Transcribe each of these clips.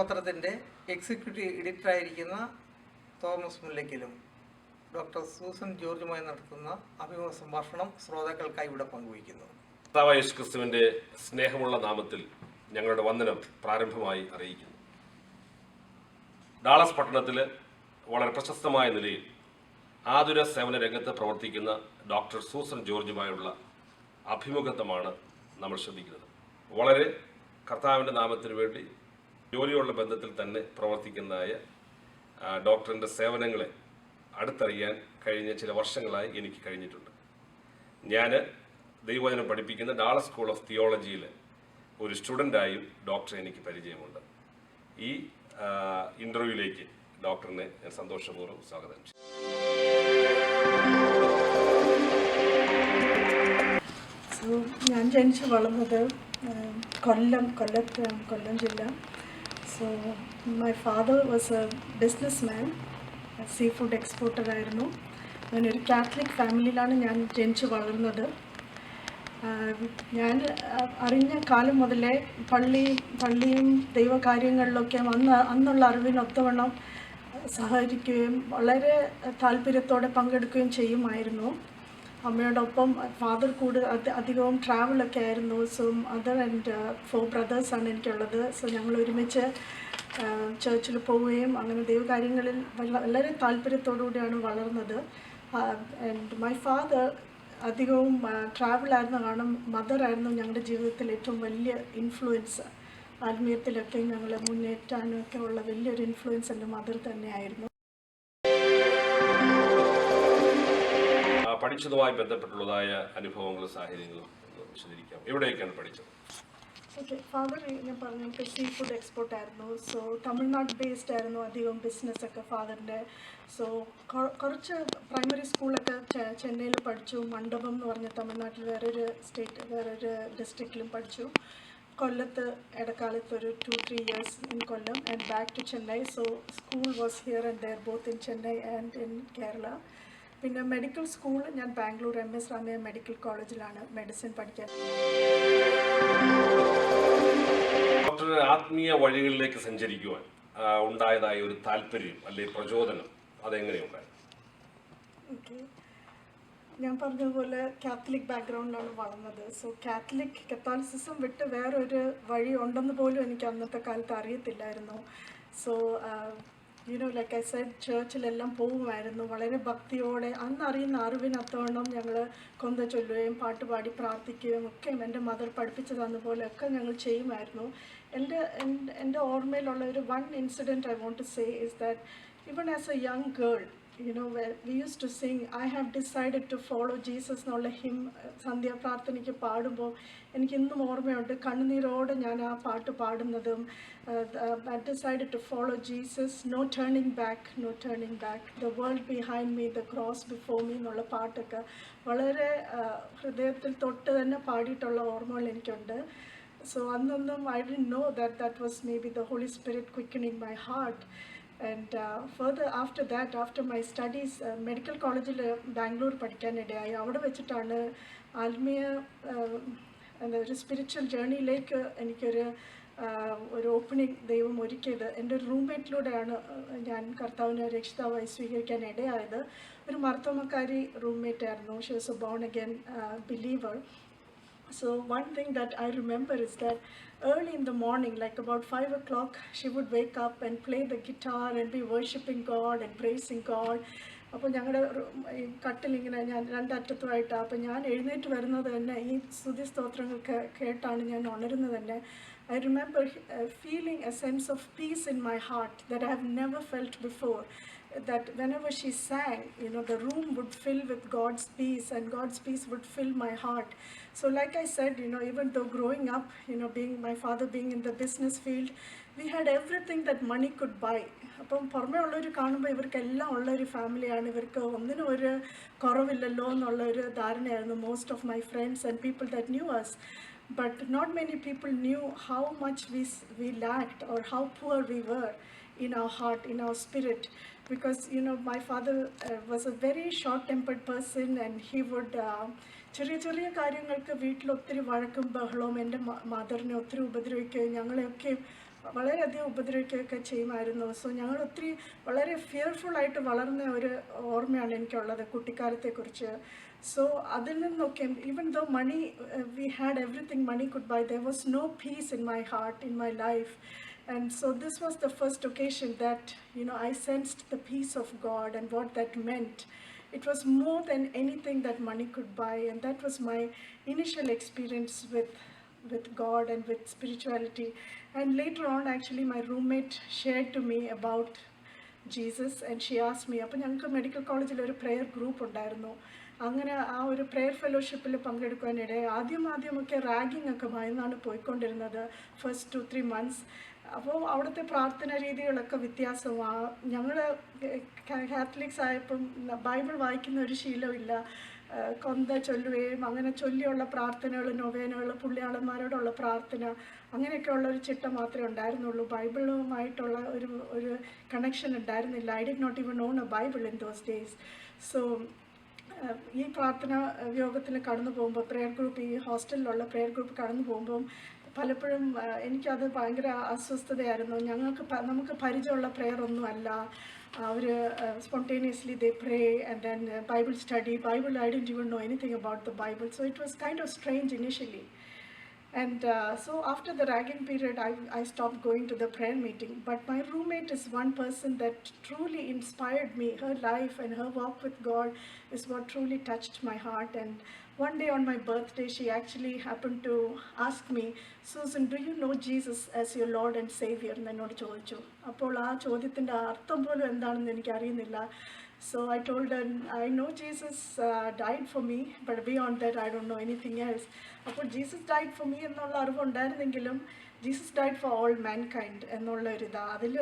പത്രത്തിൻ്റെ executive എഡിറ്ററായിരിക്കുന്ന Thomas മുല്ലയ്ക്കലും doctor Susan ജോർജുമായി നടത്തുന്ന അഭിമുഖ സംഭാഷണം ശ്രോതാക്കൾക്കായി ഇവിടെ പങ്കുവയ്ക്കുന്നു. കർത്താവായ യേശു ക്രിസ്തുവിൻ്റെ സ്നേഹമുള്ള നാമത്തിൽ ഞങ്ങളുടെ വന്ദനം പ്രാരംഭമായി അറിയിക്കുന്നു. ഡാളസ് പട്ടണത്തിൽ വളരെ പ്രശസ്തമായ നിലയിൽ ആതുര സേവന രംഗത്ത് പ്രവർത്തിക്കുന്ന ഡോക്ടർ സൂസൻ ജോർജുമായുള്ള അഭിമുഖത്വമാണ് നമ്മൾ ശ്രദ്ധിക്കുന്നത്. വളരെ കർത്താവിൻ്റെ നാമത്തിന് വേണ്ടി ജോലിയുള്ള ബന്ധത്തിൽ തന്നെ പ്രവർത്തിക്കുന്നതായ ഡോക്ടറിൻ്റെ സേവനങ്ങളെ അടുത്തറിയാൻ കഴിഞ്ഞ ചില വർഷങ്ങളായി എനിക്ക് കഴിഞ്ഞിട്ടുണ്ട്. ഞാൻ ദൈവവചനം പഠിപ്പിക്കുന്ന ഡാളസ് സ്കൂൾ ഓഫ് തിയോളജിയിൽ ഒരു സ്റ്റുഡൻ്റായും ഡോക്ടറെ എനിക്ക് പരിചയമുണ്ട്. ഈ ഇൻ്റർവ്യൂവിലേക്ക് ഡോക്ടറിനെ ഞാൻ സന്തോഷപൂർവ്വം സ്വാഗതം ചെയ്യും. ഞാൻ ജനിച്ച് വളർന്നത് കൊല്ലം ജില്ല. So my father was A business man, sea food exporter ആയിരുന്നു. അങ്ങനെ ഒരു കാത്തലിക് ഫാമിലിയിലാണ് ഞാൻ ജനിച്ച് വളർന്നത്. ഞാൻ അറിഞ്ഞ കാലം മുതലേ പള്ളിയും ദൈവകാര്യങ്ങളിലൊക്കെ അന്നുള്ള അറിവിനൊത്തവണ്ണം സഹകരിക്കുകയും വളരെ താല്പര്യത്തോടെ പങ്കെടുക്കുകയും ചെയ്യുമായിരുന്നു. അമ്മയോടൊപ്പം ഫാദർ അധികവും ട്രാവലൊക്കെ ആയിരുന്നു. സോ മദർ ആൻഡ് 4 ബ്രദേഴ്സാണ് എനിക്കുള്ളത്. സോ ഞങ്ങൾ ഒരുമിച്ച് ചർച്ചിൽ പോവുകയും അങ്ങനെ ദൈവകാര്യങ്ങളിൽ വളരെ താല്പര്യത്തോടുകൂടിയാണ് വളർന്നത്. ആൻഡ് മൈ ഫാദർ അധികവും ട്രാവലായിരുന്നു. കാരണം മദറായിരുന്നു ഞങ്ങളുടെ ജീവിതത്തിൽ ഏറ്റവും വലിയ ഇൻഫ്ലുവൻസ്. ആത്മീയത്തിലൊക്കെ ഞങ്ങളെ മുന്നേറ്റാനും ഒക്കെ ഉള്ള വലിയൊരു ഇൻഫ്ലുവൻസ് എൻ്റെ മദർ തന്നെയായിരുന്നു. പഠിച്ചതുമായി ബന്ധപ്പെട്ടുള്ളതായ അനുഭവങ്ങളും സാഹചര്യങ്ങളും വിശദീകരിക്കാം. എവിടെയൊക്കെയാണ് പഠിച്ചത്? ഓക്കെ, ഫാദർ ഞാൻ പറഞ്ഞ സീ ഫുഡ് എക്സ്പോർട്ട് ആയിരുന്നു. സോ തമിഴ്നാട് ബേസ്ഡ് ആയിരുന്നു അധികം ബിസിനസ്സൊക്കെ ഫാദറിൻ്റെ. സോ കുറച്ച് പ്രൈമറി സ്കൂളൊക്കെ ചെന്നൈയിൽ പഠിച്ചു. മണ്ഡപം എന്ന് പറഞ്ഞ തമിഴ്നാട്ടിൽ വേറൊരു ഡിസ്ട്രിക്റ്റിലും പഠിച്ചു. കൊല്ലത്ത് ഇടക്കാലത്ത് ഒരു 2-3 years in Kollam and back to Chennai. So school was here and there both in Chennai and in Kerala. പിന്നെ മെഡിക്കൽ സ്കൂൾ ഞാൻ ബാംഗ്ലൂർ MS രാമയ്യ മെഡിക്കൽ കോളേജിലാണ് മെഡിസിൻ പഠിക്കാൻ. ഡോക്ടറുടെ ആത്മീയ വഴികളിലേക്ക് സഞ്ചരിക്കുവാൻ ഉണ്ടായതായ ഒരു താല്പര്യം അല്ലെങ്കിൽ പ്രചോദനം അതെങ്ങനെയുണ്ടായി? ഓക്കെ, ഞാൻ പറഞ്ഞതുപോലെ കാത്തലിക് ബാക്ക്ഗ്രൗണ്ടിലാണ് വളർന്നത്. സോ കത്തോലിസിസം വിട്ട് വേറൊരു വഴി ഉണ്ടെന്ന് പോലും എനിക്ക് അന്നത്തെ കാലത്ത് അറിയത്തില്ലായിരുന്നു. സോ ലൈക്ക് ഐ സെഡ്, ചർച്ചിലെല്ലാം പോകുമായിരുന്നു വളരെ ഭക്തിയോടെ. അന്ന് അറിയുന്ന അറിവിനത്തോണം ഞങ്ങൾ കൊന്ത ചൊല്ലുകയും പാട്ടുപാടി പ്രാർത്ഥിക്കുകയും ഒക്കെ എൻ്റെ മദർ പഠിപ്പിച്ചു തന്ന പോലെയൊക്കെ ഞങ്ങൾ ചെയ്യുമായിരുന്നു. എൻ്റെ ഓർമ്മയിലുള്ള ഒരു incident I want to say is that even as a young girl, where we used to sing I have decided to follow Jesus എന്നുള്ള ഹിം സന്ധ്യാപ്രാർത്ഥനയ്ക്ക് പാടുമ്പോൾ എനിക്കിന്നും ഓർമ്മയുണ്ട്. കണ്ണുനീരോടെ ഞാൻ ആ പാട്ട് പാടുന്നതും I decided to follow Jesus, no turning back, the world behind me, the cross before me എന്നുള്ള പാട്ടൊക്കെ വളരെ ഹൃദയത്തിൽ തൊട്ട് തന്നെ പാടിയിട്ടുള്ള ഓർമ്മകൾ എനിക്കുണ്ട്. സോ അന്നൊന്നും I didn't know that was maybe the Holy Spirit quickening my heart. And further after that, after my studies, medical കോളേജിൽ ബാംഗ്ലൂർ പഠിക്കാനിടയായി. അവിടെ വെച്ചിട്ടാണ് ആത്മീയ ഒരു സ്പിരിച്വൽ ജേർണിയിലേക്ക് എനിക്കൊരു ഓപ്പണിംഗ് ദൈവം ഒരുക്കിയത്. എൻ്റെ ഒരു റൂംമേറ്റിലൂടെയാണ് ഞാൻ കർത്താവിനെ രക്ഷിതാവായി സ്വീകരിക്കാൻ ഇടയായത്. ഒരു മർത്തോമക്കാരി റൂംമേറ്റ് ആയിരുന്നു. She was a born again believer. So one thing that I remember is that early in the morning, like about 5 o'clock, she would wake up and play the guitar and be worshiping God and praising God. അപ്പോൾ ഞങ്ങളുടെ കട്ടിലിങ്ങനെ ഞാൻ രണ്ടറ്റത്തുമായിട്ട്, അപ്പോൾ ഞാൻ എഴുന്നേറ്റ് വരുന്നത് തന്നെ ഈ സ്തുതി സ്തോത്രങ്ങൾ കേട്ടാണ് ഞാൻ ഉണരുന്നത് തന്നെ. I remember feeling a sense of peace in my heart that I have never felt before. That whenever she sang, the room would fill with God's peace and God's peace would fill my heart. So like I said, even though growing up, my father being in the business field, we had everything that money could buy. അപ്പം പുറമേ ഉള്ളവർ കാണുമ്പോൾ ഇവർക്കെല്ലാം ഉള്ളൊരു ഫാമിലിയാണ്, ഇവർക്ക് ഒന്നിനും ഒരു കുറവില്ലല്ലോ എന്നുള്ളൊരു ധാരണയായിരുന്നു most of my friends and people that knew us. But not many people knew how much we lacked or how poor we were in our heart, in our spirit. Because my father was a very short-tempered person and he would ചെറിയ കാര്യങ്ങൾക്ക് വീട്ടിൽ ഒത്തിരി വഴക്കും ബഹളവും എൻ്റെ മദറിനെ ഒത്തിരി ഉപദ്രവിക്കുകയും ഞങ്ങളെയൊക്കെ വളരെയധികം ഉപദ്രവിക്കുകയൊക്കെ ചെയ്യുമായിരുന്നു. സോ ഞങ്ങൾ ഒത്തിരി വളരെ ഫിയർഫുള്ളായിട്ട് വളർന്ന ഒരു ഓർമ്മയാണ് എനിക്കുള്ളത് കുട്ടിക്കാലത്തെക്കുറിച്ച്. സോ അതിൽ നിന്നൊക്കെ even though money we had everything money could buy, there was no peace in my heart, in my life. And so this was the first occasion that, you know, I sensed the peace of God and what that meant. It was more than anything that money could buy, and that was my initial experience with God and with spirituality. And later on, actually, my roommate shared to me about Jesus, and she asked me, അപ്പോൾ ഞങ്ങൾക്ക് medical കോളേജിൽ ഒരു prayer group ഉണ്ടായിരുന്നു. അങ്ങനെ ആ ഒരു prayer ഫെലോഷിപ്പിൽ പങ്കെടുക്കാനിടയിൽ ആദ്യമൊക്കെ ragging ഒക്കെ ഭയന്നാണ് പോയിക്കൊണ്ടിരുന്നത് ഫസ്റ്റ് 2-3 months. അപ്പോൾ അവിടുത്തെ പ്രാർത്ഥന രീതികളൊക്കെ വ്യത്യാസമാണ്. ഞങ്ങൾ കാത്തലിക്സ് ആയപ്പം ബൈബിൾ വായിക്കുന്ന ഒരു ശീലമില്ല. കൊന്ത ചൊല്ലുകയും അങ്ങനെ ചൊല്ലിയുള്ള പ്രാർത്ഥനകൾ, നൊവേനകൾ, പുള്ളിയാളന്മാരോടുള്ള പ്രാർത്ഥന, അങ്ങനെയൊക്കെയുള്ള ഒരു ചിട്ട മാത്രമേ ഉണ്ടായിരുന്നുള്ളൂ. ബൈബിളുമായിട്ടുള്ള ഒരു കണക്ഷൻ ഉണ്ടായിരുന്നില്ല. I did not even own a Bible in those days. So ഈ പ്രാർത്ഥന യോഗത്തിൽ കടന്നു പോകുമ്പോൾ, പ്രെയർ ഗ്രൂപ്പ്, ഈ ഹോസ്റ്റലിലുള്ള പ്രെയർ ഗ്രൂപ്പ് കടന്നു പോകുമ്പം പലപ്പോഴും എനിക്കത് ഭയങ്കര അസ്വസ്ഥതയായിരുന്നു. നമുക്ക് പരിചയമുള്ള പ്രെയർ ഒന്നും അല്ല. അവർ spontaneously they pray and then Bible study. Bible, I didn't even know anything about the Bible. So it was kind of strange initially. And so after the ragging period, I stopped going to the prayer meeting. But my roommate is one person that truly inspired me. Her life and her walk with God is what truly touched my heart. And one day on my birthday, she actually happened to ask me, Susan, do you know Jesus as your Lord and Savior? And എന്നോട് ചോദിച്ചു. അപ്പോൾ ആ ചോദ്യത്തിൻ്റെ അർത്ഥം പോലും എന്താണെന്ന് എനിക്കറിയുന്നില്ല. So I told her, I know Jesus died for me, but beyond that I don't know anything else. അപ്പോൾ Jesus died for me എന്നുള്ള അറിവുണ്ടായിരുന്നെങ്കിലും Jesus died for all mankind എന്നുള്ള ഒരിതാ. അതിൽ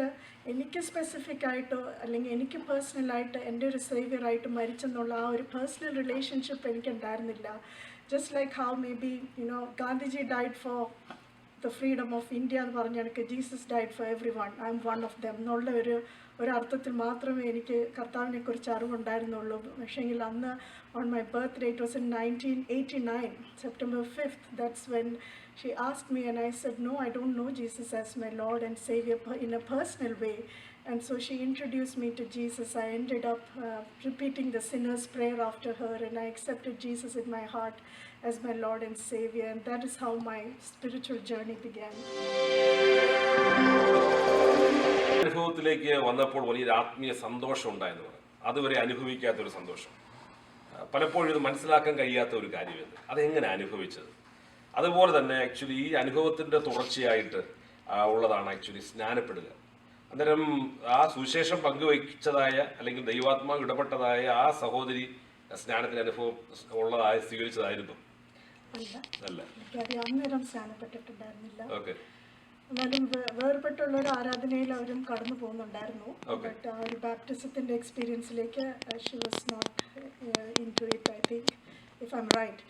എനിക്ക് സ്പെസിഫിക് ആയിട്ടോ അല്ലെങ്കിൽ എനിക്ക് പേഴ്സണലായിട്ട് എൻ്റെ ഒരു സേവിയറായിട്ട് മരിച്ചെന്നുള്ള ആ ഒരു പേഴ്സണൽ റിലേഷൻഷിപ്പ് എനിക്കുണ്ടായിരുന്നില്ല. Just like how may be Gandhiji died for the freedom of India എന്ന് പറഞ്ഞ എനിക്ക് Jesus died for everyone, I am one of them എന്നുള്ള ഒരർത്ഥത്തിൽ മാത്രമേ എനിക്ക് കർത്താവിനെക്കുറിച്ച് അറിവുണ്ടായിരുന്നുള്ളൂ. പക്ഷേങ്കിൽ അന്ന് on my birthday, it was in 1989, September 5th, that's when she asked me and I said, no, I don't know Jesus as my Lord and Savior in a personal way. And so she introduced me to Jesus. I ended up repeating the sinner's prayer after her, and I accepted Jesus in my heart as my Lord and Savior, and that is how my spiritual journey began. അനുഭവത്തിലേക്ക് വന്നപ്പോൾ വലിയൊരു ആത്മീയ സന്തോഷം ഉണ്ടായെന്ന് പറയും. അതുവരെ അനുഭവിക്കാത്തൊരു സന്തോഷം, പലപ്പോഴും ഇത് മനസ്സിലാക്കാൻ കഴിയാത്ത ഒരു കാര്യമാണ്. അതെങ്ങനെ അനുഭവിച്ചത്? അതുപോലെ തന്നെ ആക്ച്വലി ഈ അനുഭവത്തിൻ്റെ തുടർച്ചയായിട്ട് ഉള്ളതാണ് ആക്ച്വലി സ്നാനപ്പെടുക. അന്നേരം ആ സുവിശേഷം പങ്കുവയ്ച്ചതായ അല്ലെങ്കിൽ ദൈവാത്മാവ് ഇടപെട്ടതായ ആ സഹോദരി സ്നാനത്തിന് അനുഭവം ഉള്ളതായി സ്വീകരിച്ചതായിരുന്നു അല്ല? ഓക്കെ. എന്നാലും വേർപെട്ടുള്ള ഒരു ആരാധനയിൽ അവരും കടന്നു പോകുന്നുണ്ടായിരുന്നു. ബട്ട് ആ ഒരു ബാപ്റ്റിസത്തിൻ്റെ എക്സ്പീരിയൻസിലേക്ക് she was not into it, I think, if I am right.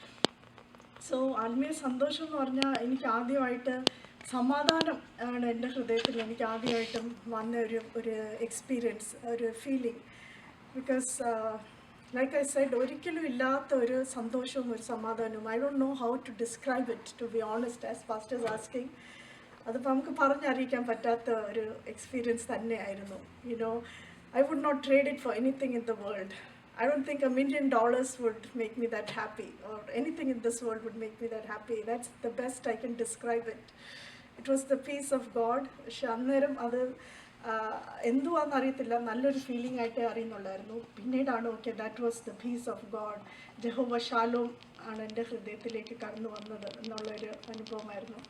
So ആത്മീയ സന്തോഷം എന്ന് പറഞ്ഞാൽ എനിക്ക് ആദ്യമായിട്ട് സമാധാനം ആണ് എൻ്റെ ഹൃദയത്തിൽ എനിക്ക് ആദ്യമായിട്ടും വന്ന ഒരു എക്സ്പീരിയൻസ്, ഒരു feeling. Because like I said, ഒരിക്കലും ഇല്ലാത്ത ഒരു സന്തോഷവും ഒരു സമാധാനവും. I don't know how to describe it, to be honest, as pastor is asking. അതിപ്പോൾ നമുക്ക് പറഞ്ഞറിയിക്കാൻ പറ്റാത്ത ഒരു എക്സ്പീരിയൻസ് തന്നെയായിരുന്നു. I would not trade it for anything in the world. I don't think $1 million would make me that happy, or anything in this world would make me that happy. That's the best I can describe it. It was the peace of God. പക്ഷെ അന്നേരം അത് എന്തുവാന്ന് അറിയത്തില്ല, നല്ലൊരു feeling ആയിട്ടേ അറിയുന്നുള്ളായിരുന്നു. പിന്നീടാണ് okay, that was the peace of God, Jehovah Shalom ആണ് എൻ്റെ ഹൃദയത്തിലേക്ക് കടന്നു വന്നത് എന്നുള്ളൊരു അനുഭവമായിരുന്നു.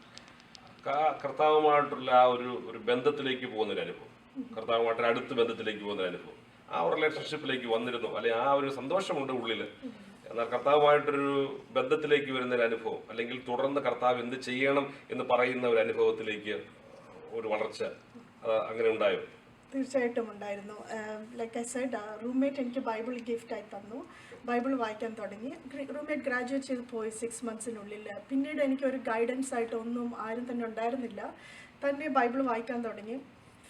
കർത്താവുമായിട്ടുള്ള ആ ഒരു ബന്ധത്തിലേക്ക് പോകുന്നൊരു അനുഭവം, കർത്താവുമായിട്ട് അടുത്ത ബന്ധത്തിലേക്ക് പോകുന്നൊരു അനുഭവം, ആ ഒരു റിലേഷൻഷിപ്പിലേക്ക് വന്നിരുന്നു, അല്ലെങ്കിൽ ആ ഒരു സന്തോഷമുണ്ട് ഉള്ളിൽ. എന്നാൽ കർത്താവുമായിട്ടൊരു ബന്ധത്തിലേക്ക് വരുന്നൊരു അനുഭവം, അല്ലെങ്കിൽ തുടർന്ന് കർത്താവ് എന്ത് ചെയ്യണം എന്ന് പറയുന്ന ഒരു അനുഭവത്തിലേക്ക് ഒരു വളർച്ച അങ്ങനെ ഉണ്ടായോ? തീർച്ചയായിട്ടും ഉണ്ടായിരുന്നു. ലൈക്ക് ഐ സെഡ്, റൂംമേറ്റ് എനിക്ക് ബൈബിൾ ഗിഫ്റ്റായി തന്നു. ബൈബിൾ വായിക്കാൻ തുടങ്ങി. റൂംമേറ്റ് ഗ്രാജുവേറ്റ് ചെയ്ത് പോയി 6 monthsനുള്ളിൽ. പിന്നീട് എനിക്കൊരു ഗൈഡൻസ് ആയിട്ടൊന്നും ആരും തന്നെ ഉണ്ടായിരുന്നില്ല. തന്നെ ബൈബിൾ വായിക്കാൻ തുടങ്ങി.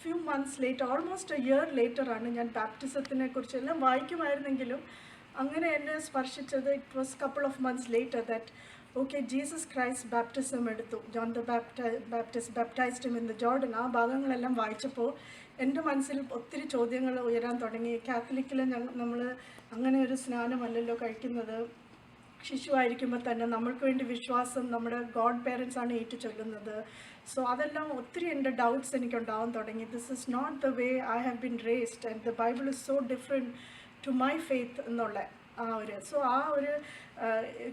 Few months later, almost a year later ആണ് ഞാൻ ബാപ്റ്റിസത്തിനെ കുറിച്ച് എല്ലാം വായിക്കുമായിരുന്നെങ്കിലും അങ്ങനെ എന്നെ സ്പർശിച്ചത്. It was couple of months later that okay Jesus Christ baptism എടുത്തു, John the Baptist baptized him in the Jordan. ആ ഭാഗങ്ങളെല്ലാം വായിച്ചപ്പോൾ എൻ്റെ മനസ്സിൽ ഒത്തിരി ചോദ്യങ്ങൾ ഉയരാൻ തുടങ്ങി. കാത്തലിക്കിൽ നമ്മൾ അങ്ങനെ ഒരു സ്നാനമല്ലല്ലോ കഴിക്കുന്നത്. ശിശുവായിരിക്കുമ്പോൾ തന്നെ നമ്മൾക്ക് വേണ്ടി വിശ്വാസം നമ്മുടെ ഗോഡ് പേരൻസ് ആണ് ഏറ്റു ചൊല്ലുന്നത്. സോ അതെല്ലാം ഒത്തിരി എൻ്റെ ഡൗട്ട്സ് എനിക്കുണ്ടാവാൻ തുടങ്ങി. This is not the way I have been raised and the Bible is so different to my faith എന്നുള്ള ആ ഒരു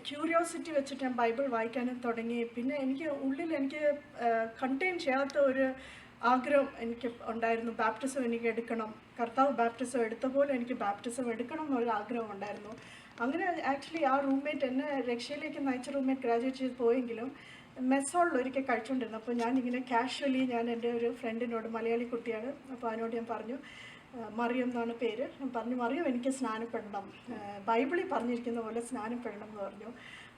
ക്യൂരിയോസിറ്റി വെച്ചിട്ട് ഞാൻ ബൈബിൾ വായിക്കാനും തുടങ്ങി. പിന്നെ എനിക്ക് കണ്ടെയ്ൻ ചെയ്യാത്ത ഒരു ആഗ്രഹം എനിക്ക് ഉണ്ടായിരുന്നു. ബാപ്റ്റിസം എനിക്ക് എടുക്കണം, കർത്താവ് ബാപ്റ്റിസം എടുത്ത പോലെ എനിക്ക് ബാപ്റ്റിസം എടുക്കണം എന്നൊരു ആഗ്രഹം ഉണ്ടായിരുന്നു. അങ്ങനെ ആക്ച്വലി ആ റൂംമേറ്റ് എന്നെ രക്ഷയിലേക്ക് നയിച്ച റൂംമേറ്റ് ഗ്രാജുവേറ്റ് ചെയ്ത് പോയെങ്കിലും മെസ് ഹോളിൽ ഒരിക്കൽ കഴിച്ചുകൊണ്ടിരുന്നു. അപ്പോൾ ഞാനിങ്ങനെ കാഷ്വലി ഞാൻ എൻ്റെ ഒരു ഫ്രണ്ടിനോട്, മലയാളി കുട്ടിയാണ്, അപ്പോൾ അതിനോട് ഞാൻ പറഞ്ഞു, മറിയം എന്നാണ് പേര്, ഞാൻ പറഞ്ഞു മറിയം എനിക്ക് സ്നാനപ്പെടണം, ബൈബിളിൽ പറഞ്ഞിരിക്കുന്ന പോലെ സ്നാനപ്പെടണം എന്ന് പറഞ്ഞു.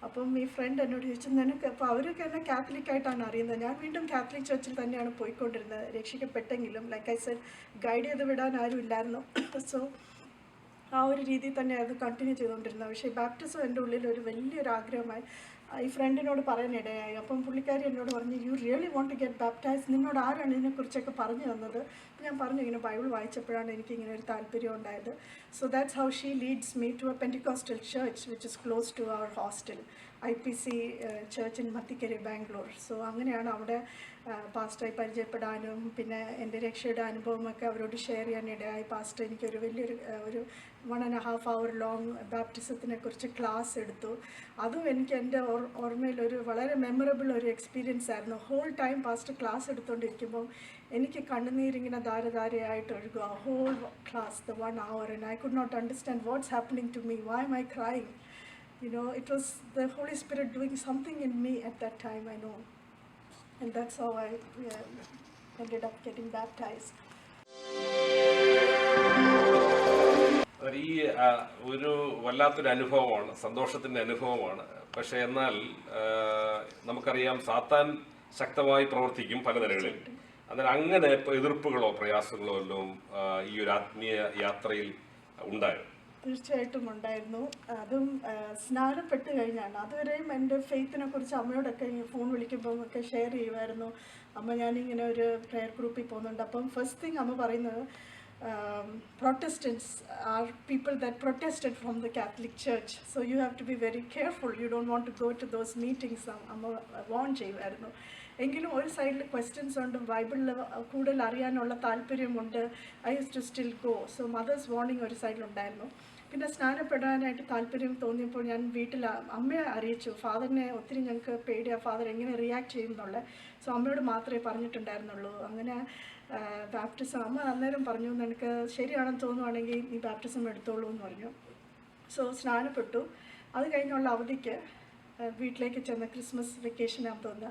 അപ്പം ഈ ഫ്രണ്ട് എന്നോട് ചോദിച്ചു നിനക്ക്, അപ്പോൾ അവരൊക്കെ എന്നെ കാത്തലിക്കായിട്ടാണ് അറിയുന്നത്. ഞാൻ വീണ്ടും കാത്തലിക് ചർച്ചിൽ തന്നെയാണ് പോയിക്കൊണ്ടിരുന്നത്, രക്ഷിക്കപ്പെട്ടെങ്കിലും ലൈക്ക് ഐ സെഡ് ഗൈഡ് ചെയ്ത് വിടാൻ ആരും ഇല്ലായിരുന്നു. സോ ആ ഒരു രീതിയിൽ തന്നെ അത് കണ്ടിന്യൂ ചെയ്തുകൊണ്ടിരുന്നത്. പക്ഷേ ബാപ്റ്റിസം എൻ്റെ ഉള്ളിൽ ഒരു വലിയൊരു ആഗ്രഹമായി ഈ ഫ്രണ്ടിനോട് പറയാനിടയായി. അപ്പം പുള്ളിക്കാരി എന്നോട് പറഞ്ഞു, you really want to get baptise, നിന്നോട് ആരാണ് ഇതിനെക്കുറിച്ചൊക്കെ പറഞ്ഞു തന്നത്? അപ്പോൾ ഞാൻ പറഞ്ഞു ഇങ്ങനെ ബൈബിൾ വായിച്ചപ്പോഴാണ് എനിക്കിങ്ങനെ ഒരു താല്പര്യം ഉണ്ടായത്. So that's how she leads me to a Pentecostal church which is close to our hostel, IPC church in Mathikere, Bangalore. So അങ്ങനെയാണ് അവിടെ പാസ്റ്ററായി പരിചയപ്പെടാനും പിന്നെ എൻ്റെ രക്ഷയുടെ അനുഭവമൊക്കെ അവരോട് ഷെയർ ചെയ്യാനിടയായി. പാസ്റ്റർ എനിക്കൊരു വലിയൊരു ഒരു 1.5 hour ലോങ് ബാപ്റ്റിസത്തിനെ കുറിച്ച് ക്ലാസ് എടുത്തു. അതും എനിക്ക് എൻ്റെ ഓർമ്മയിലൊരു വളരെ മെമ്മറബിൾ ഒരു എക്സ്പീരിയൻസ് ആയിരുന്നു. ഹോൾ ടൈം പാസ്റ്റർ ക്ലാസ് എടുത്തുകൊണ്ടിരിക്കുമ്പം എനിക്ക് കണ്ണുനീരിങ്ങനെ ധാരധാരയായിട്ട് ഒഴുകുക. Whole class, the 1 hour, and I could not understand what's happening to me. Why am I crying? You know, it was the Holy Spirit doing something in me at that time, I know. And that's how I ended up getting baptized. ഈ ഒരു വല്ലാത്തൊരു അനുഭവമാണ്, സന്തോഷത്തിൻ്റെ അനുഭവമാണ്. പക്ഷേ എന്നാൽ നമുക്കറിയാം സാത്താൻ ശക്തമായി പ്രവർത്തിക്കും പല നിലകളിൽ. അന്നേരം അങ്ങനെ എതിർപ്പുകളോ പ്രയാസങ്ങളോ എല്ലാം ഈ ഒരു ആത്മീയ യാത്രയിൽ ഉണ്ടായോ? തീർച്ചയായിട്ടും ഉണ്ടായിരുന്നു. അതും സ്നാനപ്പെട്ട് കഴിഞ്ഞാണ്. അതുവരെയും എൻ്റെ ഫെയ്ത്തിനെ കുറിച്ച് അമ്മയോടൊക്കെ ഫോൺ വിളിക്കുമ്പോൾ ഒക്കെ ഷെയർ ചെയ്യുമായിരുന്നു. അമ്മ ഞാനിങ്ങനെ ഒരു പ്രെയർ ഗ്രൂപ്പിൽ പോകുന്നുണ്ട്. അപ്പം ഫസ്റ്റ് തിങ് അമ്മ പറയുന്നത്, Protestants are people that protested from the Catholic Church, so you have to be very careful, you don't want to go to those meetings. അമ്മ വാൺ ചെയ്യുമായിരുന്നു. എങ്കിലും ഒരു സൈഡിൽ ക്വസ്റ്റ്യൻസ് ഉണ്ട്, ബൈബിളിൽ കൂടുതൽ അറിയാനുള്ള താല്പര്യമുണ്ട്. I use to still go. So mother's warning ഒരു സൈഡിലുണ്ടായിരുന്നു. പിന്നെ സ്നാനപ്പെടാനായിട്ട് താല്പര്യം തോന്നിയപ്പോൾ ഞാൻ വീട്ടിൽ അമ്മയെ അറിയിച്ചു. ഫാദറിനെ ഒത്തിരി ഞങ്ങൾക്ക് പേടിയാണ്, ഫാദർ എങ്ങനെ റിയാക്ട് ചെയ്യും എന്നുള്ളത്. സോ അമ്മയോട് മാത്രമേ പറഞ്ഞിട്ടുണ്ടായിരുന്നുള്ളൂ. അങ്ങനെ ബാപ്റ്റിസം അമ്മ അന്നേരം പറഞ്ഞു, നിനക്ക് ശരിയാണെന്ന് തോന്നുവാണെങ്കിൽ നീ ബാപ്റ്റിസം എടുത്തോളൂ എന്ന് പറഞ്ഞു. സോ സ്നാനപ്പെട്ടു. അത് കഴിഞ്ഞുള്ള അവധിക്ക് വീട്ടിലേക്ക് ചെന്ന് ക്രിസ്മസ് വെക്കേഷനാകുമ്പോൾ തോന്നുക.